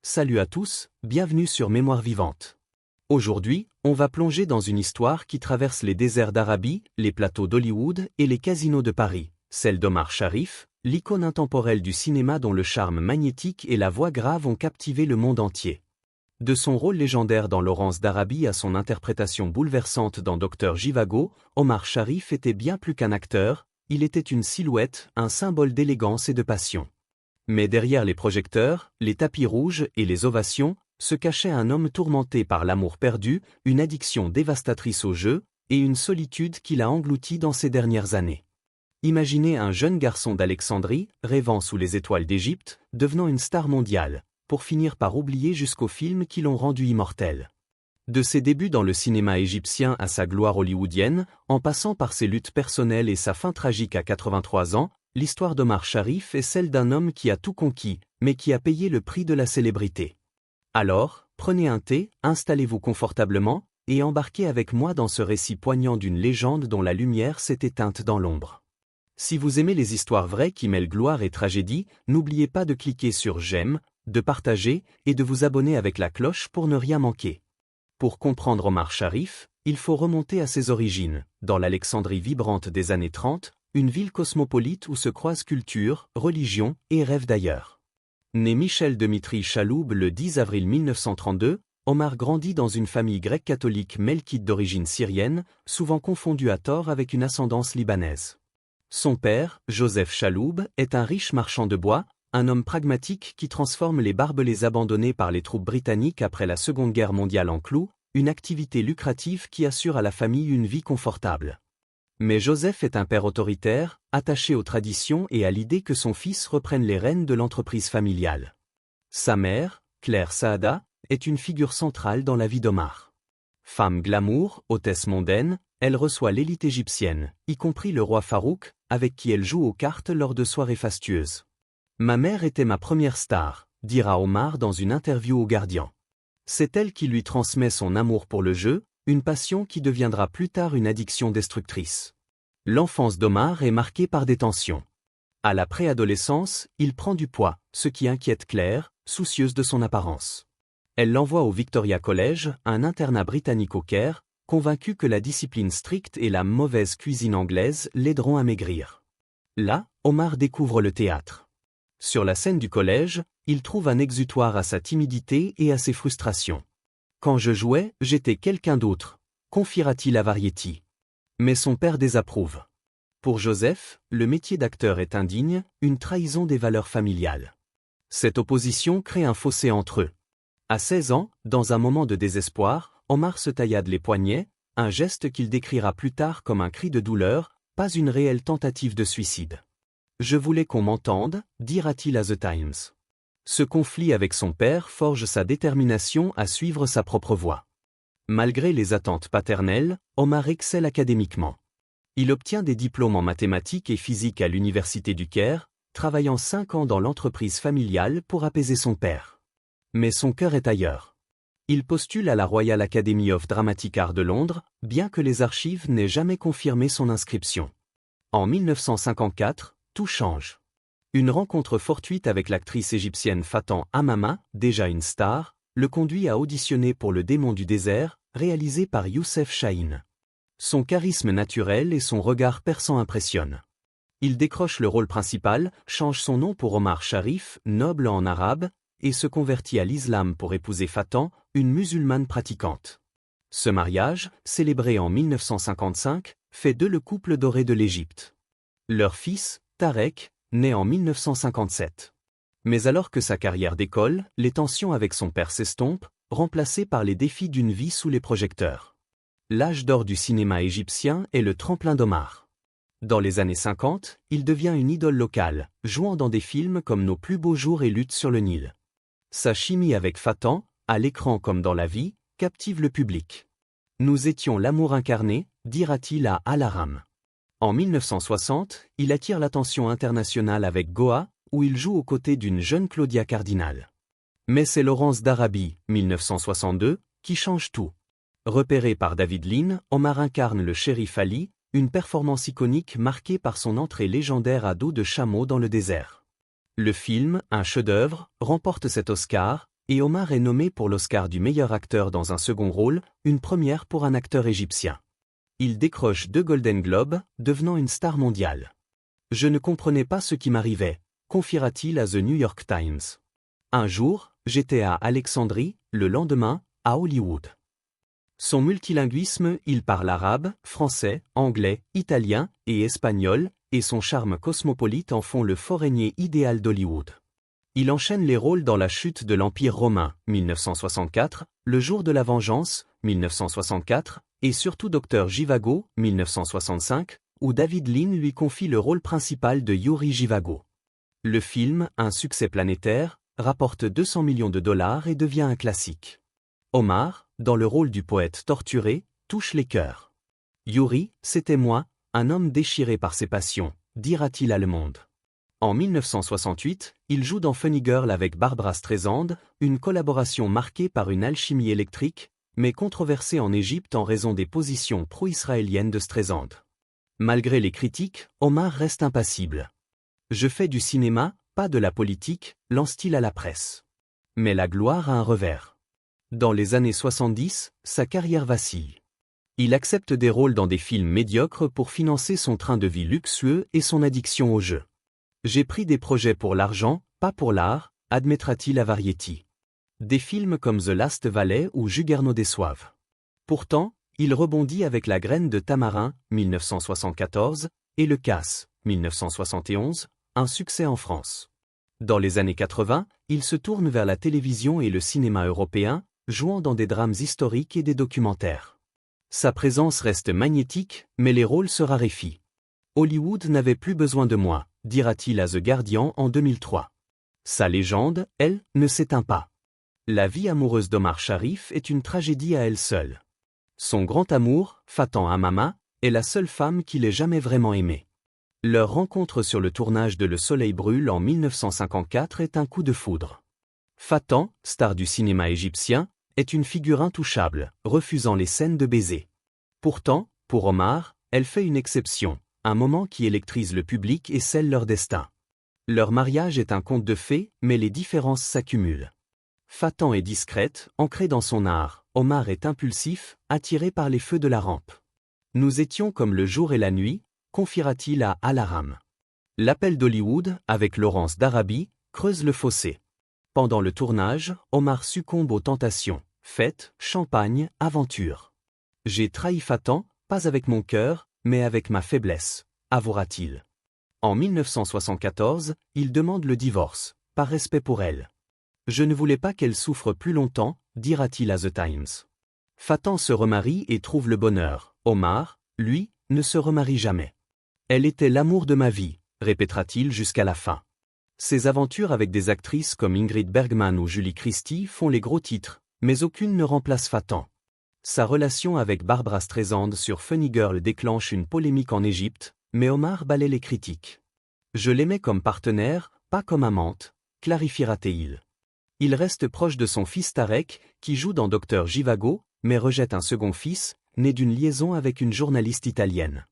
Salut à tous, bienvenue sur Mémoire vivante. Aujourd'hui, on va plonger dans une histoire qui traverse les déserts d'Arabie, les plateaux d'Hollywood et les casinos de Paris, celle d'Omar Sharif, l'icône intemporelle du cinéma dont le charme magnétique et la voix grave ont captivé le monde entier. De son rôle légendaire dans Lawrence d'Arabie à son interprétation bouleversante dans Dr Zhivago, Omar Sharif était bien plus qu'un acteur, il était une silhouette, un symbole d'élégance et de passion. Mais derrière les projecteurs, les tapis rouges et les ovations, se cachait un homme tourmenté par l'amour perdu, une addiction dévastatrice au jeu, et une solitude qui l'a englouti dans ces dernières années. Imaginez un jeune garçon d'Alexandrie, rêvant sous les étoiles d'Égypte, devenant une star mondiale, pour finir par oublier jusqu'aux films qui l'ont rendu immortel. De ses débuts dans le cinéma égyptien à sa gloire hollywoodienne, en passant par ses luttes personnelles et sa fin tragique à 83 ans, l'histoire d'Omar Sharif est celle d'un homme qui a tout conquis, mais qui a payé le prix de la célébrité. Alors, prenez un thé, installez-vous confortablement, et embarquez avec moi dans ce récit poignant d'une légende dont la lumière s'est éteinte dans l'ombre. Si vous aimez les histoires vraies qui mêlent gloire et tragédie, n'oubliez pas de cliquer sur j'aime, de partager, et de vous abonner avec la cloche pour ne rien manquer. Pour comprendre Omar Sharif, il faut remonter à ses origines, dans l'Alexandrie vibrante des années 30, une ville cosmopolite où se croisent culture, religion et rêve d'ailleurs. Né Michel Dimitri Chaloub le 10 avril 1932, Omar grandit dans une famille grecque catholique melkite d'origine syrienne, souvent confondue à tort avec une ascendance libanaise. Son père, Joseph Chaloub, est un riche marchand de bois, un homme pragmatique qui transforme les barbelés abandonnés par les troupes britanniques après la Seconde Guerre mondiale en clous, une activité lucrative qui assure à la famille une vie confortable. Mais Joseph est un père autoritaire, attaché aux traditions et à l'idée que son fils reprenne les rênes de l'entreprise familiale. Sa mère, Claire Saada, est une figure centrale dans la vie d'Omar. Femme glamour, hôtesse mondaine, elle reçoit l'élite égyptienne, y compris le roi Farouk, avec qui elle joue aux cartes lors de soirées fastueuses. « Ma mère était ma première star », dira Omar dans une interview au Guardian. C'est elle qui lui transmet son amour pour le jeu, une passion qui deviendra plus tard une addiction destructrice. L'enfance d'Omar est marquée par des tensions. À la préadolescence, il prend du poids, ce qui inquiète Claire, soucieuse de son apparence. Elle l'envoie au Victoria College, un internat britannique au Caire, convaincue que la discipline stricte et la mauvaise cuisine anglaise l'aideront à maigrir. Là, Omar découvre le théâtre. Sur la scène du collège, il trouve un exutoire à sa timidité et à ses frustrations. « Quand je jouais, j'étais quelqu'un d'autre », confiera-t-il à Variety. Mais son père désapprouve. Pour Joseph, le métier d'acteur est indigne, une trahison des valeurs familiales. Cette opposition crée un fossé entre eux. À 16 ans, dans un moment de désespoir, Omar se taillade les poignets, un geste qu'il décrira plus tard comme un cri de douleur, pas une réelle tentative de suicide. « Je voulais qu'on m'entende », dira-t-il à The Times. Ce conflit avec son père forge sa détermination à suivre sa propre voie. Malgré les attentes paternelles, Omar excelle académiquement. Il obtient des diplômes en mathématiques et physique à l'université du Caire, travaillant 5 ans dans l'entreprise familiale pour apaiser son père. Mais son cœur est ailleurs. Il postule à la Royal Academy of Dramatic Art de Londres, bien que les archives n'aient jamais confirmé son inscription. En 1954, tout change. Une rencontre fortuite avec l'actrice égyptienne Faten Hamama, déjà une star, le conduit à auditionner pour Le Démon du désert, réalisé par Youssef Chahine. Son charisme naturel et son regard perçant impressionnent. Il décroche le rôle principal, change son nom pour Omar Sharif, noble en arabe, et se convertit à l'islam pour épouser Faten, une musulmane pratiquante. Ce mariage, célébré en 1955, fait d'eux le couple doré de l'Égypte. Leur fils, Tarek, naît en 1957. Mais alors que sa carrière décolle, les tensions avec son père s'estompent, remplacées par les défis d'une vie sous les projecteurs. L'âge d'or du cinéma égyptien est le tremplin d'Omar. Dans les années 50, il devient une idole locale, jouant dans des films comme Nos plus beaux jours et Lutte sur le Nil. Sa chimie avec Faten, à l'écran comme dans la vie, captive le public. « Nous étions l'amour incarné », dira-t-il à Al-Aram. En 1960, il attire l'attention internationale avec Goa, où il joue aux côtés d'une jeune Claudia Cardinal. Mais c'est Lawrence d'Arabie, 1962, qui change tout. Repéré par David Lean, Omar incarne le shérif Ali, une performance iconique marquée par son entrée légendaire à dos de chameau dans le désert. Le film, un chef-d'œuvre, remporte cet Oscar, Et Omar est nommé pour l'Oscar du meilleur acteur dans un second rôle, une première pour un acteur égyptien. Il décroche 2 Golden Globes, devenant une star mondiale. Je ne comprenais pas ce qui m'arrivait, confiera-t-il à The New York Times. Un jour, j'étais à Alexandrie, le lendemain, à Hollywood. Son multilinguisme, il parle arabe, français, anglais, italien et espagnol, et son charme cosmopolite en font le forainier idéal d'Hollywood. Il enchaîne les rôles dans La chute de l'Empire romain, 1964, Le jour de la vengeance, 1964, et surtout Dr Zhivago, 1965, où David Lean lui confie le rôle principal de Yuri Zhivago. Le film, un succès planétaire, rapporte 200 millions de dollars et devient un classique. Omar, dans le rôle du poète torturé, touche les cœurs. Yuri, c'était moi, un homme déchiré par ses passions, dira-t-il à Le Monde. En 1968, il joue dans Funny Girl avec Barbra Streisand, une collaboration marquée par une alchimie électrique, mais controversée en Égypte en raison des positions pro-israéliennes de Streisand. Malgré les critiques, Omar reste impassible. « Je fais du cinéma, pas de la politique », lance-t-il à la presse. Mais la gloire a un revers. Dans les années 70, sa carrière vacille. Il accepte des rôles dans des films médiocres pour financer son train de vie luxueux et son addiction au jeu. « J'ai pris des projets pour l'argent, pas pour l'art », admettra-t-il à Variety. Des films comme The Last Valley ou Juggernaut déçoivent. Pourtant, il rebondit avec La graine de tamarin, 1974, et Le Casse, 1971, un succès en France. Dans les années 80, il se tourne vers la télévision et le cinéma européen, jouant dans des drames historiques et des documentaires. Sa présence reste magnétique, mais les rôles se raréfient. Hollywood n'avait plus besoin de moi, dira-t-il à The Guardian en 2003. Sa légende, elle, ne s'éteint pas. La vie amoureuse d'Omar Sharif est une tragédie à elle seule. Son grand amour, Faten Hamama, est la seule femme qu'il ait jamais vraiment aimée. Leur rencontre sur le tournage de Le Soleil brûle en 1954 est un coup de foudre. Faten, star du cinéma égyptien, est une figure intouchable, refusant les scènes de baisers. Pourtant, pour Omar, elle fait une exception, un moment qui électrise le public et scelle leur destin. Leur mariage est un conte de fées, mais les différences s'accumulent. Faten est discrète, ancrée dans son art, Omar est impulsif, attiré par les feux de la rampe. Nous étions comme le jour et la nuit, confiera-t-il à Al-Aram. L'appel d'Hollywood, avec Laurence d'Arabie, creuse le fossé. Pendant le tournage, Omar succombe aux tentations, fêtes, champagne, aventure. J'ai trahi Faten, pas avec mon cœur, mais avec ma faiblesse, avouera-t-il. En 1974, il demande le divorce, par respect pour elle. Je ne voulais pas qu'elle souffre plus longtemps, dira-t-il à The Times. Faten se remarie et trouve le bonheur. Omar, lui, ne se remarie jamais. Elle était l'amour de ma vie, répétera-t-il jusqu'à la fin. Ses aventures avec des actrices comme Ingrid Bergman ou Julie Christie font les gros titres, mais aucune ne remplace Faten. Sa relation avec Barbra Streisand sur Funny Girl déclenche une polémique en Égypte, mais Omar balaie les critiques. Je l'aimais comme partenaire, pas comme amante, clarifiera-t-il. Il reste proche de son fils Tarek, qui joue dans Dr Zhivago, mais rejette un second fils, né d'une liaison avec une journaliste italienne.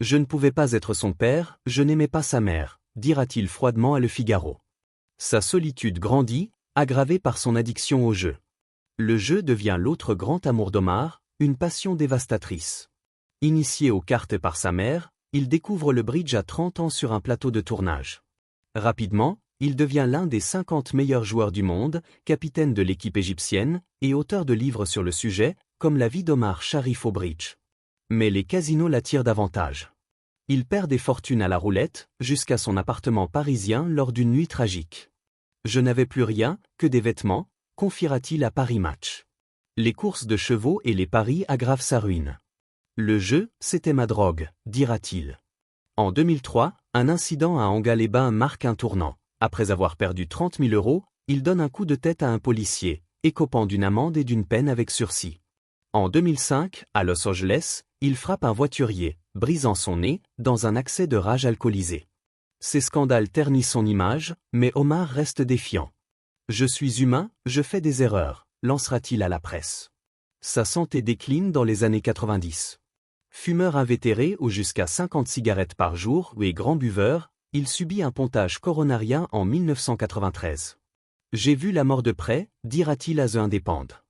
Je ne pouvais pas être son père, je n'aimais pas sa mère, dira-t-il froidement à Le Figaro. Sa solitude grandit, aggravée par son addiction au jeu. Le jeu devient l'autre grand amour d'Omar, une passion dévastatrice. Initié aux cartes par sa mère, il découvre le bridge à 30 ans sur un plateau de tournage. Rapidement, il devient l'un des 50 meilleurs joueurs du monde, capitaine de l'équipe égyptienne, et auteur de livres sur le sujet, comme La vie d'Omar Sharif au bridge. Mais les casinos l'attirent davantage. Il perd des fortunes à la roulette, jusqu'à son appartement parisien lors d'une nuit tragique. Je n'avais plus rien, que des vêtements, confiera-t-il à Paris Match. Les courses de chevaux et les paris aggravent sa ruine. Le jeu, c'était ma drogue, dira-t-il. En 2003, un incident à Angat-les-Bains marque un tournant. Après avoir perdu 30 000 €, il donne un coup de tête à un policier, écopant d'une amende et d'une peine avec sursis. En 2005, à Los Angeles, il frappe un voiturier, brisant son nez, dans un accès de rage alcoolisé. Ces scandales ternissent son image, mais Omar reste défiant. « Je suis humain, je fais des erreurs », lancera-t-il à la presse. Sa santé décline dans les années 90. Fumeur invétéré ou jusqu'à 50 cigarettes par jour et grand buveur, il subit un pontage coronarien en 1993. J'ai vu la mort de près, dira-t-il à The Independent.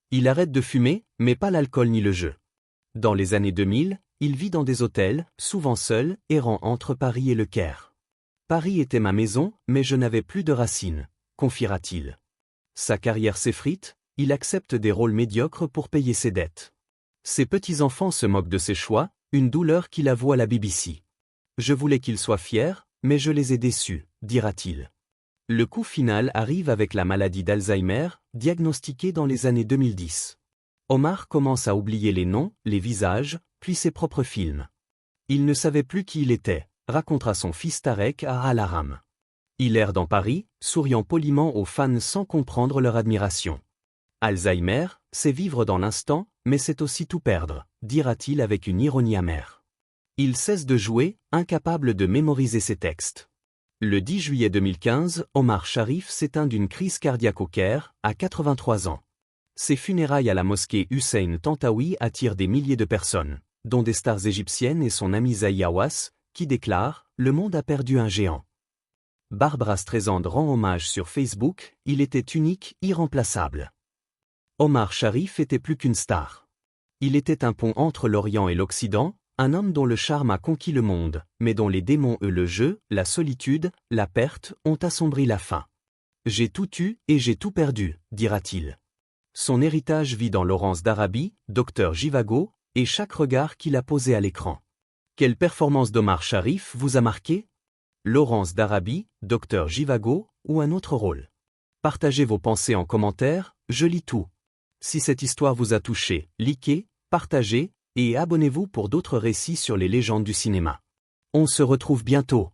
Il arrête de fumer, mais pas l'alcool ni le jeu. Dans les années 2000, il vit dans des hôtels, souvent seul, errant entre Paris et Le Caire. Paris était ma maison, mais je n'avais plus de racines, confiera-t-il. Sa carrière s'effrite, il accepte des rôles médiocres pour payer ses dettes. Ses petits-enfants se moquent de ses choix, une douleur qu'il avoue à la BBC. Je voulais qu'ils soient fiers, mais je les ai déçus, dira-t-il. Le coup final arrive avec la maladie d'Alzheimer, diagnostiquée dans les années 2010. Omar commence à oublier les noms, les visages, puis ses propres films. Il ne savait plus qui il était, racontera son fils Tarek à Al-Aram. Il erre dans Paris, souriant poliment aux fans sans comprendre leur admiration. Alzheimer, c'est vivre dans l'instant, mais c'est aussi tout perdre, dira-t-il avec une ironie amère. Il cesse de jouer, incapable de mémoriser ses textes. Le 10 juillet 2015, Omar Sharif s'éteint d'une crise cardiaque au Caire, à 83 ans. Ses funérailles à la mosquée Hussein Tantawi attirent des milliers de personnes, dont des stars égyptiennes et son ami Zahi Hawass, qui déclare « Le monde a perdu un géant ». Barbra Streisand rend hommage sur Facebook, il était unique, irremplaçable. Omar Sharif était plus qu'une star. Il était un pont entre l'Orient et l'Occident, un homme dont le charme a conquis le monde, mais dont les démons le jeu, la solitude, la perte, ont assombri la fin. « J'ai tout eu et j'ai tout perdu », dira-t-il. Son héritage vit dans Laurence d'Arabie, Dr Jivago, et chaque regard qu'il a posé à l'écran. Quelle performance d'Omar Sharif vous a marqué? Laurence d'Arabie, Dr Jivago, ou un autre rôle? Partagez vos pensées en commentaire, je lis tout. Si cette histoire vous a touché, likez, partagez, et abonnez-vous pour d'autres récits sur les légendes du cinéma. On se retrouve bientôt.